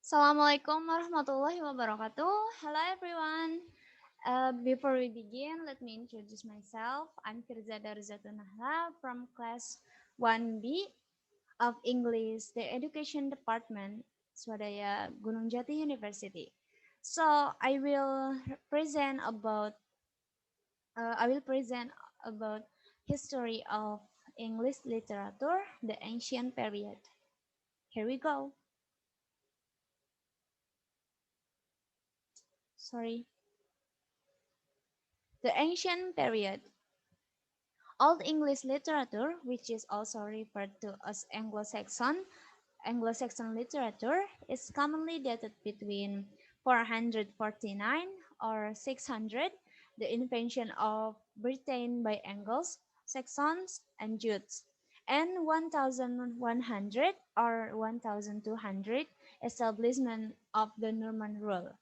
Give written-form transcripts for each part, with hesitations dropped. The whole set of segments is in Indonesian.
Assalamualaikum warahmatullahi wabarakatuh. Hello everyone. Before we begin, let me introduce myself. I'm Vhirza Darozatun Nahla from class 1B of English, the Education Department, Swadaya Gunung Jati University. So I will present about history of English literature, the ancient period. Here we go. Sorry. The ancient period. Old English literature, which is also referred to as Anglo-Saxon literature, is commonly dated between 449 or 600, the invention of Britain by Angles, Saxons, and Jutes, and 1100 or 1200, establishment of the Norman rule.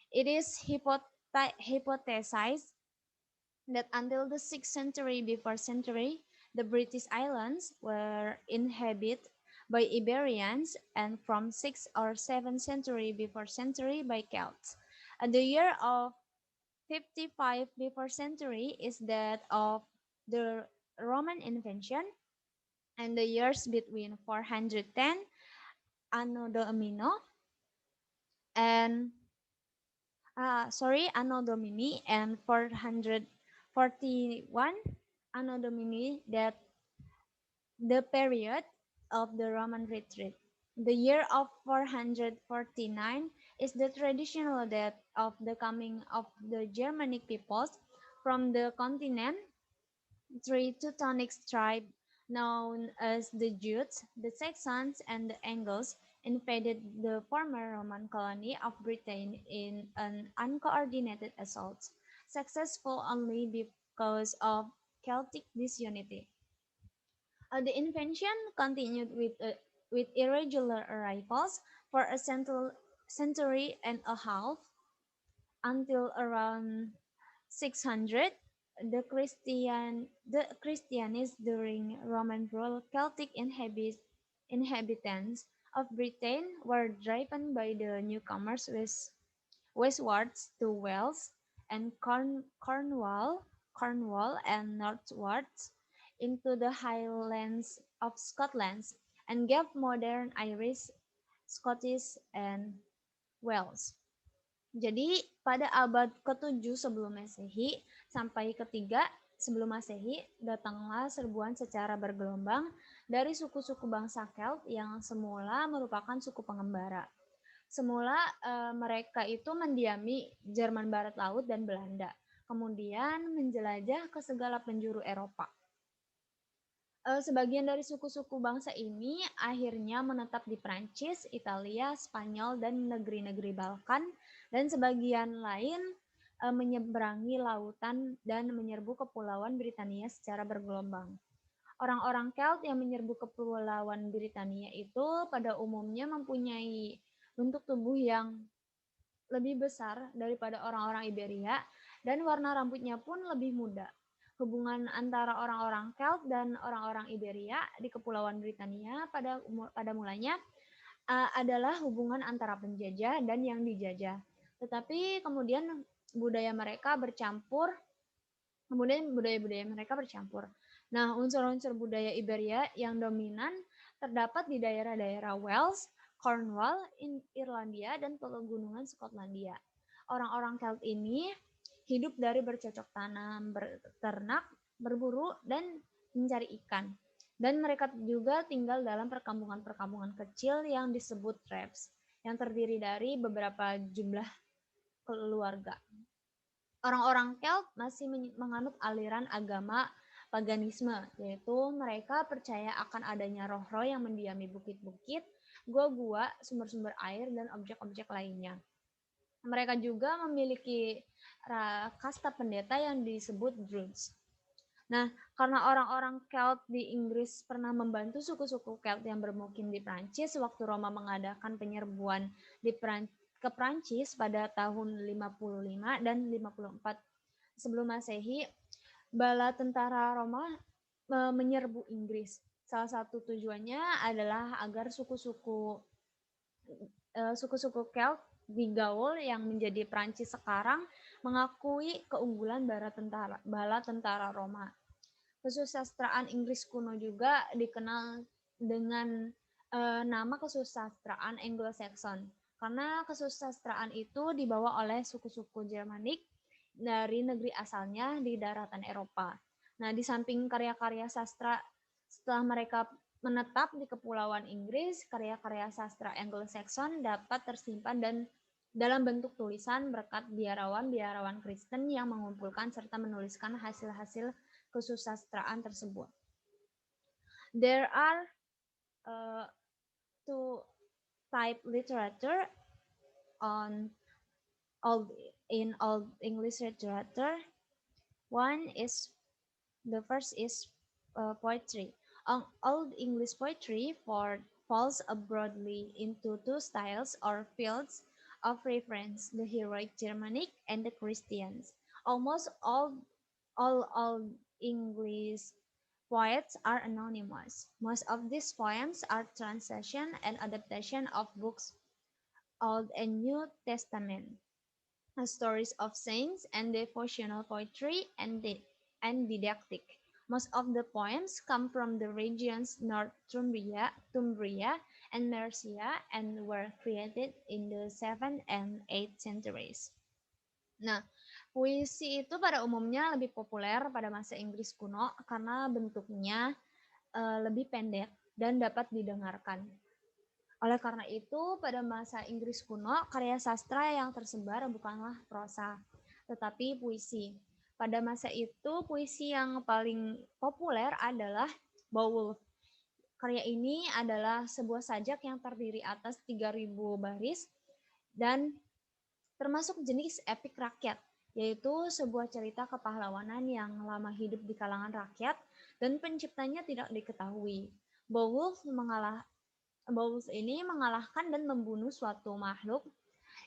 It is hypothesized that until the 6th century before century, the British Islands were inhabited by Iberians, and from 6th or 7th century before century by Celts. And the year of 55 before century is that of the Roman invention, and the years between 410 Anno Domini and Anno Domini and 441 Anno Domini, that the period of the Roman retreat. The year of 449 is the traditional date of the coming of the Germanic peoples from the continent. Three Teutonic tribes known as the Jutes, the Saxons, and the Angles invaded the former Roman colony of Britain in an uncoordinated assault, successful only because of Celtic disunity. The invasion continued with irregular arrivals for a century and a half until around 600. The Christianists during Roman rule, Celtic inhabitants of Britain were driven by the newcomers westwards to Wales and Cornwall and northwards into the Highlands of Scotland, and gave modern Irish, Scottish, and Wales. Jadi pada abad ke-7 sebelum Masehi sampai ke-3 sebelum Masehi, datanglah serbuan secara bergelombang dari suku-suku bangsa Celt yang semula merupakan suku pengembara. Semula mereka itu mendiami Jerman Barat Laut dan Belanda, kemudian menjelajah ke segala penjuru Eropa. Sebagian dari suku-suku bangsa ini akhirnya menetap di Prancis, Italia, Spanyol, dan negeri-negeri Balkan, dan sebagian lain menyeberangi lautan dan menyerbu kepulauan Britania secara bergelombang. Orang-orang Celt yang menyerbu kepulauan Britania itu pada umumnya mempunyai bentuk tubuh yang lebih besar daripada orang-orang Iberia, dan warna rambutnya pun lebih muda. Hubungan antara orang-orang Celt dan orang-orang Iberia di Kepulauan Britania pada mulanya adalah hubungan antara penjajah dan yang dijajah. Tetapi kemudian budaya-budaya mereka bercampur. Nah, unsur-unsur budaya Iberia yang dominan terdapat di daerah-daerah Wales, Cornwall, Irlandia, dan pegunungan Skotlandia. Orang-orang Celt ini hidup dari bercocok tanam, berternak, berburu, dan mencari ikan. Dan mereka juga tinggal dalam perkampungan-perkampungan kecil yang disebut tribes, yang terdiri dari beberapa jumlah keluarga. Orang-orang Celt masih menganut aliran agama paganisme, yaitu mereka percaya akan adanya roh-roh yang mendiami bukit-bukit, gua-gua, sumber-sumber air, dan objek-objek lainnya. Mereka juga memiliki kasta pendeta yang disebut Druids. Nah, karena orang-orang Celt di Inggris pernah membantu suku-suku Celt yang bermukim di Prancis waktu Roma mengadakan penyerbuan ke Prancis pada tahun 55 dan 54 sebelum Masehi, bala tentara Roma menyerbu Inggris. Salah satu tujuannya adalah agar suku-suku suku-suku Celt di Gaul yang menjadi Prancis sekarang mengakui keunggulan bala tentara Roma. Kesusastraan Inggris kuno juga dikenal dengan nama kesusastraan Anglo-Saxon karena kesusastraan itu dibawa oleh suku-suku Jermanik dari negeri asalnya di daratan Eropa. Nah, di samping karya-karya sastra setelah mereka menetap di kepulauan Inggris, karya-karya sastra Anglo-Saxon dapat tersimpan dan dalam bentuk tulisan berkat biarawan-biarawan Kristen yang mengumpulkan serta menuliskan hasil-hasil kesusastraan tersebut. There are two type literature on old English literature. The first is poetry. Old English poetry falls broadly into two styles or fields of reference: the heroic Germanic and the Christians. Almost all Old English poets are anonymous. Most of these poems are translation and adaptation of books, Old and New Testament, stories of saints, and devotional poetry and didactic. Most of the poems come from the regions Northumbria, and Mercia and were created in the 7th and 8th centuries. Nah, puisi itu pada umumnya lebih populer pada masa Inggris kuno karena bentuknya lebih pendek dan dapat didengarkan. Oleh karena itu, pada masa Inggris kuno, karya sastra yang tersebar bukanlah prosa, tetapi puisi. Pada masa itu, puisi yang paling populer adalah Beowulf. Karya ini adalah sebuah sajak yang terdiri atas 3.000 baris dan termasuk jenis epik rakyat, yaitu sebuah cerita kepahlawanan yang lama hidup di kalangan rakyat dan penciptanya tidak diketahui. Beowulf ini mengalahkan dan membunuh suatu makhluk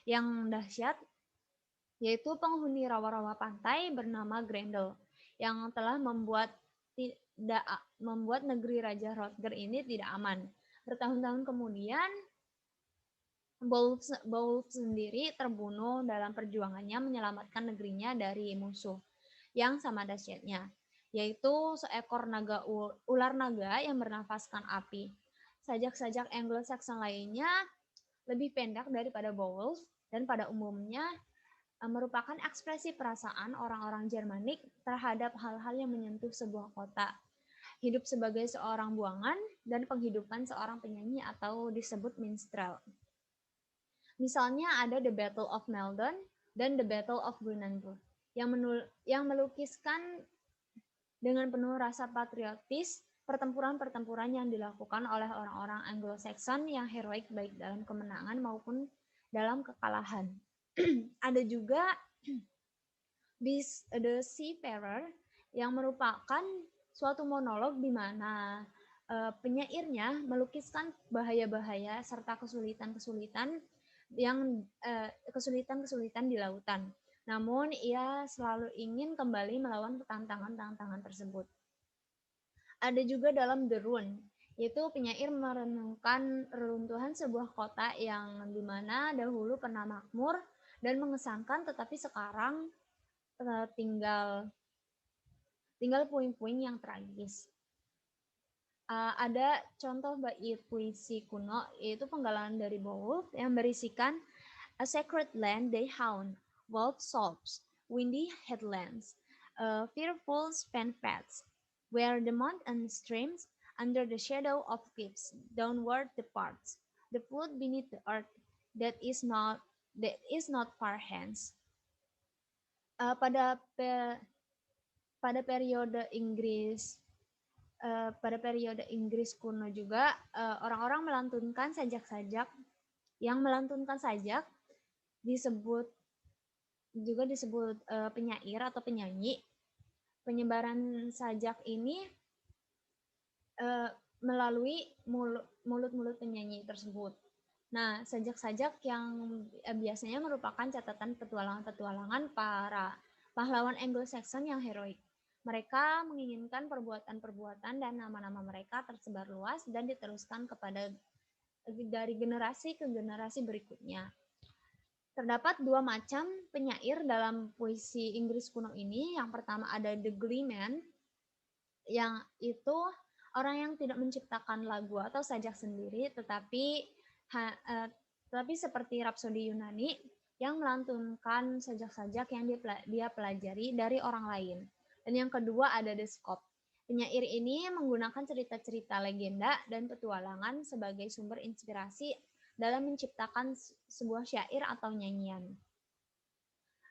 yang dahsyat, yaitu penghuni rawa-rawa pantai bernama Grendel, yang telah membuat negeri Raja Hrothgar ini tidak aman. Bertahun-tahun kemudian, Beowulf sendiri terbunuh dalam perjuangannya menyelamatkan negerinya dari musuh yang sama dahsyatnya, yaitu seekor ular naga yang bernafaskan api. Sajak-sajak Anglo-Saxon lainnya lebih pendek daripada Beowulf dan pada umumnya merupakan ekspresi perasaan orang-orang Jermanik terhadap hal-hal yang menyentuh sebuah kota, hidup sebagai seorang buangan, dan penghidupan seorang penyanyi atau disebut minstrel. Misalnya ada The Battle of Maldon dan The Battle of Brunanburh yang melukiskan dengan penuh rasa patriotis pertempuran-pertempuran yang dilakukan oleh orang-orang Anglo-Saxon yang heroik baik dalam kemenangan maupun dalam kekalahan. Ada juga The Seafarer yang merupakan suatu monolog di mana penyairnya melukiskan bahaya-bahaya serta kesulitan-kesulitan di lautan. Namun ia selalu ingin kembali melawan tantangan-tantangan tersebut. Ada juga dalam The Rune, yaitu penyair merenungkan reruntuhan sebuah kota yang dimana dahulu pernah makmur dan mengesankan, tetapi sekarang tinggal puing-puing yang tragis. Ada contoh bait puisi kuno, yaitu penggalan dari Beowulf yang berisikan A sacred land they haunt, wild slopes, windy headlands, fearful span paths, where the mountain streams under the shadow of cliffs downward departs, the flood beneath the earth that is not far hence. Pada periode Inggris kuno juga orang-orang melantunkan sajak-sajak. Yang melantunkan sajak disebut penyair atau penyanyi. Penyebaran sajak ini melalui mulut-mulut penyanyi tersebut. Nah, sajak-sajak yang biasanya merupakan catatan petualangan-petualangan para pahlawan Anglo-Saxon yang heroik. Mereka menginginkan perbuatan-perbuatan dan nama-nama mereka tersebar luas dan diteruskan kepada dari generasi ke generasi berikutnya. Terdapat dua macam penyair dalam puisi Inggris kuno ini. Yang pertama ada The Gleeman, yang itu orang yang tidak menciptakan lagu atau sajak sendiri, tetapi seperti Rapsodi Yunani yang melantunkan sajak-sajak yang dia pelajari dari orang lain. Dan yang kedua ada The Scop. Penyair ini menggunakan cerita-cerita legenda dan petualangan sebagai sumber inspirasi dalam menciptakan sebuah syair atau nyanyian.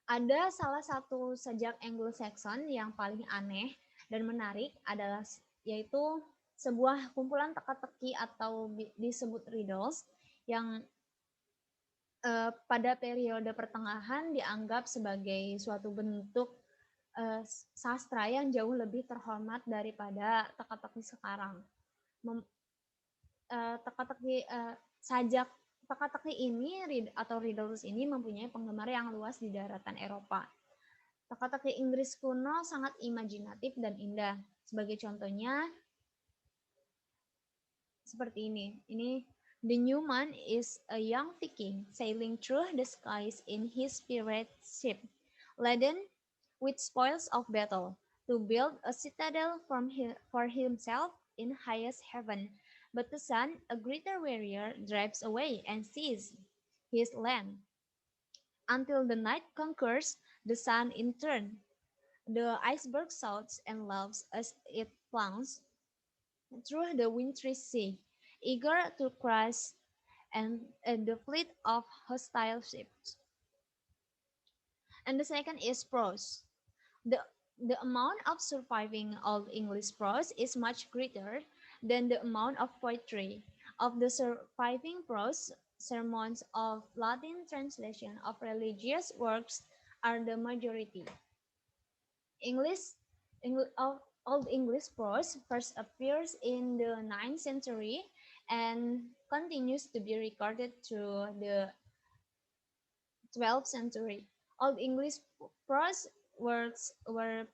Ada salah satu sajak Anglo-Saxon yang paling aneh dan menarik adalah yaitu sebuah kumpulan teka-teki atau disebut riddles yang pada periode pertengahan dianggap sebagai suatu bentuk sastra yang jauh lebih terhormat daripada teka-teki sekarang. Sajak teka-teki ini atau riddles ini mempunyai penggemar yang luas di daratan Eropa. Teka-teki Inggris kuno sangat imajinatif dan indah. Sebagai contohnya, seperti ini. The new man is a young Viking sailing through the skies in his pirate ship, laden with spoils of battle, to build a citadel for himself in highest heaven. But the sun, a greater warrior, drives away and sees his land, until the night conquers the sun in turn. The iceberg shouts and laughs as it plunges through the wintry sea, eager to crush the fleet of hostile ships. And the second is prose. The, the amount of surviving Old English prose is much greater than the amount of poetry. Of the surviving prose, sermons of Latin translation of religious works are the majority. Old English prose first appears in the 9th century and continues to be recorded through the 12th century. Old English prose works were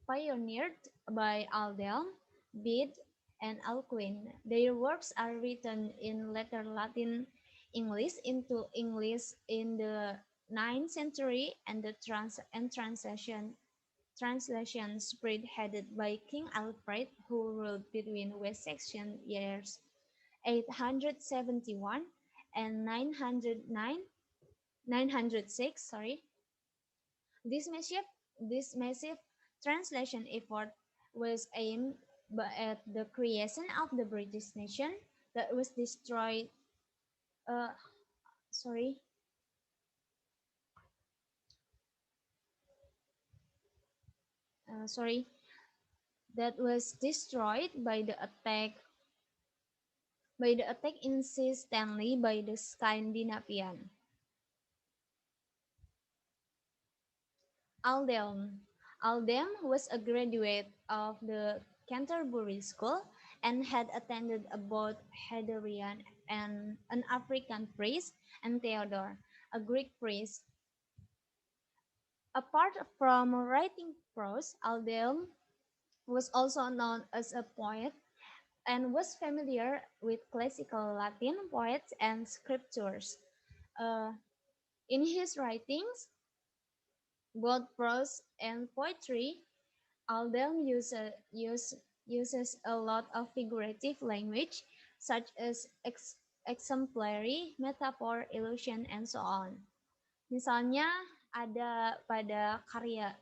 pioneered by Aldhelm, Bede, and Alcuin. Their works are written in later Latin English into English in the 9th century, and the translation spread headed by King Alfred, who ruled between West Saxon years 871 and 906. This massive translation effort was aimed at the creation of the British nation that was destroyed. Uh, sorry. Sorry. That was destroyed by the attack insistently by the Scandinavian. Aldhelm was a graduate of the Canterbury School and had attended both Hadrian and an African priest and Theodore, a Greek priest. Apart from writing prose, Aldhelm was also known as a poet and was familiar with classical Latin poets and scriptures. In his writings, both prose and poetry, Aldhelm uses a lot of figurative language, such as exemplary, metaphor, illusion, and so on. Misalnya ada pada karya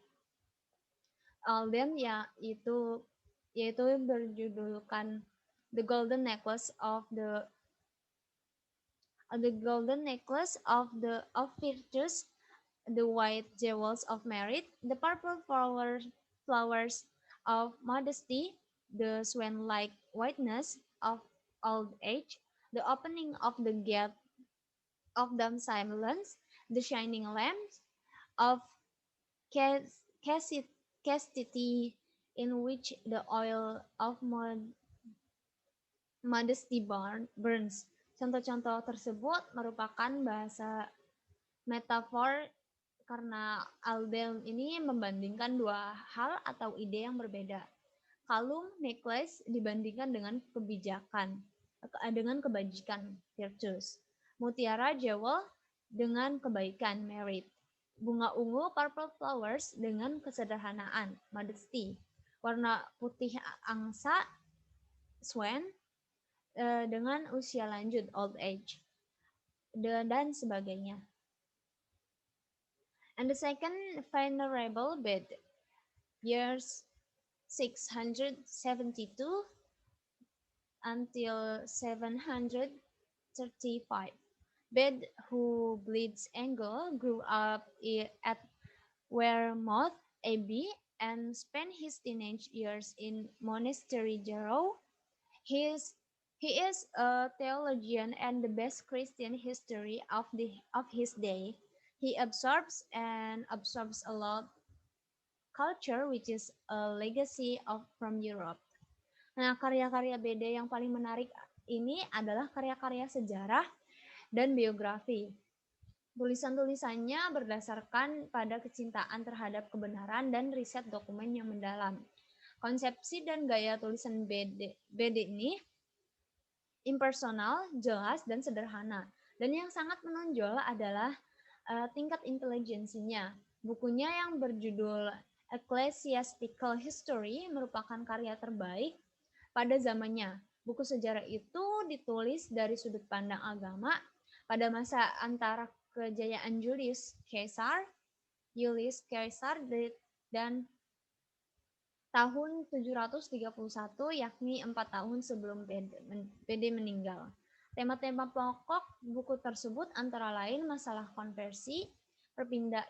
Aldhelm yaitu berjudulkan The Golden Necklace of Virtus, the white jewels of merit, the purple flowers of modesty, the swan-like whiteness of old age, the opening of the gate of dumb silence, the shining lamps of chastity, in which the oil of modesty burns. Contoh-contoh tersebut merupakan bahasa metafor karena Aldhelm ini membandingkan dua hal atau ide yang berbeda. Kalung, necklace dibandingkan dengan kebijakan. dengan kebajikan, virtues. Mutiara jewel dengan kebaikan, merit. Bunga ungu, purple flowers dengan kesederhanaan, modesty. Warna putih angsa, swan, dengan usia lanjut, old age, dan sebagainya. And the second, venerable bed, years 672 until 735. Bed, who bleeds Engel, grew up at Wearmouth Abbey and spent his teenage years in Monastery Jarrow. He is, he is a theologian and the best Christian history of his day. He absorbs a lot culture which is a legacy from Europe. Nah, karya-karya BD yang paling menarik ini adalah karya-karya sejarah dan biografi. Tulisan-tulisannya berdasarkan pada kecintaan terhadap kebenaran dan riset dokumen yang mendalam. Konsepsi dan gaya tulisan BD ini impersonal, jelas, dan sederhana. Dan yang sangat menonjol adalah tingkat intelijensinya. Bukunya yang berjudul Ecclesiastical History merupakan karya terbaik pada zamannya. Buku sejarah itu ditulis dari sudut pandang agama pada masa antara kejayaan Julius Caesar dan tahun 731, yakni 4 tahun sebelum BD meninggal. Tema-tema pokok buku tersebut antara lain masalah konversi,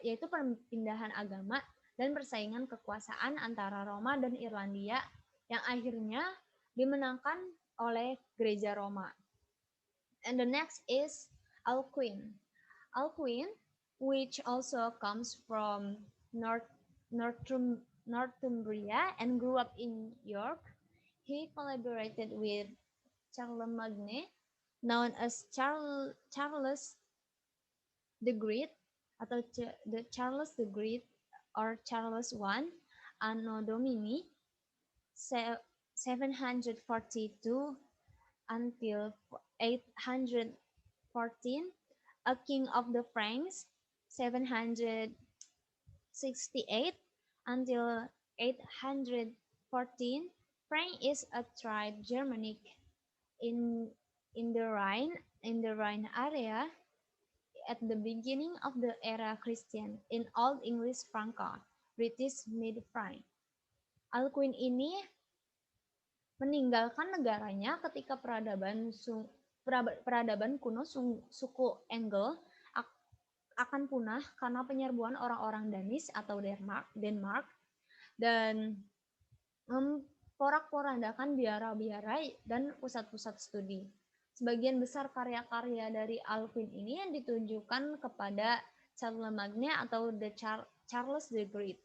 yaitu perpindahan agama dan persaingan kekuasaan antara Roma dan Irlandia yang akhirnya dimenangkan oleh Gereja Roma. And the next is Alcuin. Alcuin, which also comes from Northumbria and grew up in York. He collaborated with Charlemagne, known as Charles the Great, atau Charles the Great or Charles I, Anno Domini 742 until 814, a king of the Franks, 768 until 814. Frank is a tribe Germanic in the Rhine area at the beginning of the era Christian in Old English Franca, British Mid-Franc. Alcuin ini meninggalkan negaranya ketika peradaban kuno suku Engel akan punah karena penyerbuan orang-orang Danis atau Denmark dan memporak-porandakan biara-biara dan pusat-pusat studi. Sebagian besar karya-karya dari Alcuin ini yang ditujukan kepada Charlemagne atau Charles the Great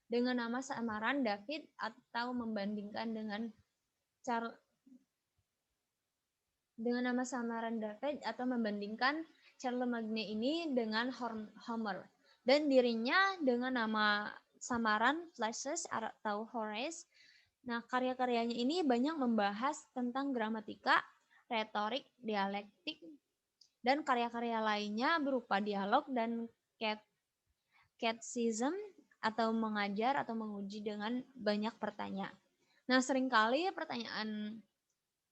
dengan nama samaran David atau membandingkan dengan nama samaran David atau membandingkan Charlemagne ini dengan Homer dan dirinya dengan nama samaran Flacius atau Horace. Nah, karya-karyanya ini banyak membahas tentang gramatika, retorik, dialektik, dan karya-karya lainnya berupa dialog dan catechism atau mengajar atau menguji dengan banyak pertanyaan. Nah, seringkali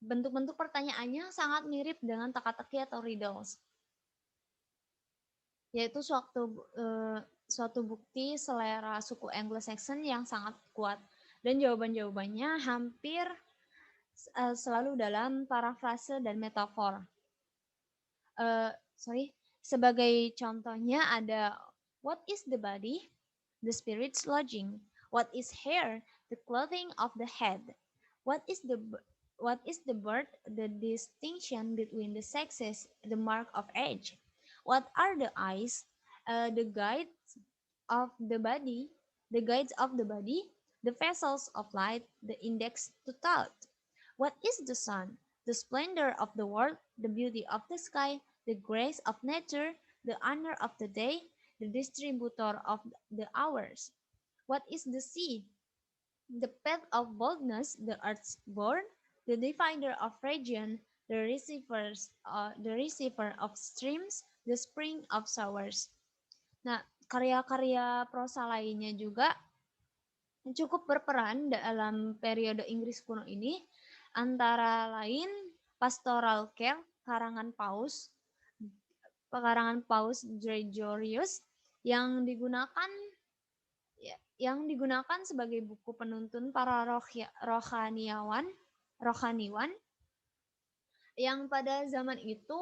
bentuk-bentuk pertanyaannya sangat mirip dengan teka-teki atau riddles, yaitu suatu bukti selera suku Anglo-Saxon yang sangat kuat, dan jawaban-jawabannya hampir selalu dalam parafrase dan metafor. Sebagai contohnya ada, what is the body? The spirit's lodging. What is hair? The clothing of the head. What is the birth? The distinction between the sexes, the mark of age. What are the eyes? The guides of the body, the vessels of light, the index to thought. What is the sun? The splendor of the world, the beauty of the sky, the grace of nature, the honor of the day, the distributor of the hours. What is the sea? The path of boldness, the earth's born, the divider of region, the receiver of streams, the spring of showers. Nah, karya-karya prosa lainnya juga cukup berperan dalam periode Inggris kuno ini, antara lain Pastoral Care karangan Paus Gregorius yang digunakan sebagai buku penuntun para rohaniwan yang pada zaman itu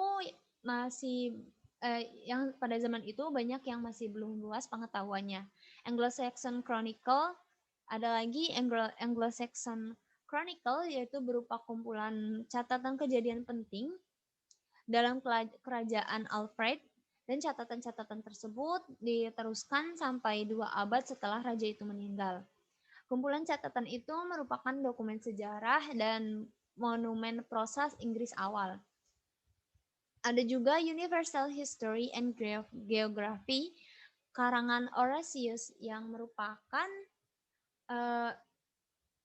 masih banyak yang masih belum luas pengetahuannya. Anglo-Saxon Chronicle, ada lagi Anglo-Saxon Chronicle, yaitu berupa kumpulan catatan kejadian penting dalam kerajaan Alfred, dan catatan-catatan tersebut diteruskan sampai 2 abad setelah raja itu meninggal. Kumpulan catatan itu merupakan dokumen sejarah dan monumen prosa Inggris awal. Ada juga Universal History and Geography karangan Horatius yang merupakan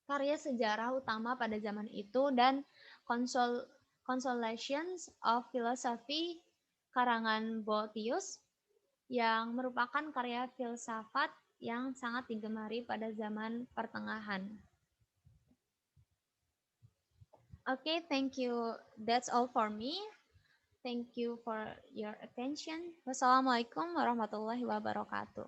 karya sejarah utama pada zaman itu, dan Consolations of Philosophy karangan Boethius yang merupakan karya filsafat yang sangat digemari pada zaman pertengahan. Okay, thank you. That's all for me. Thank you for your attention. Wassalamualaikum warahmatullahi wabarakatuh.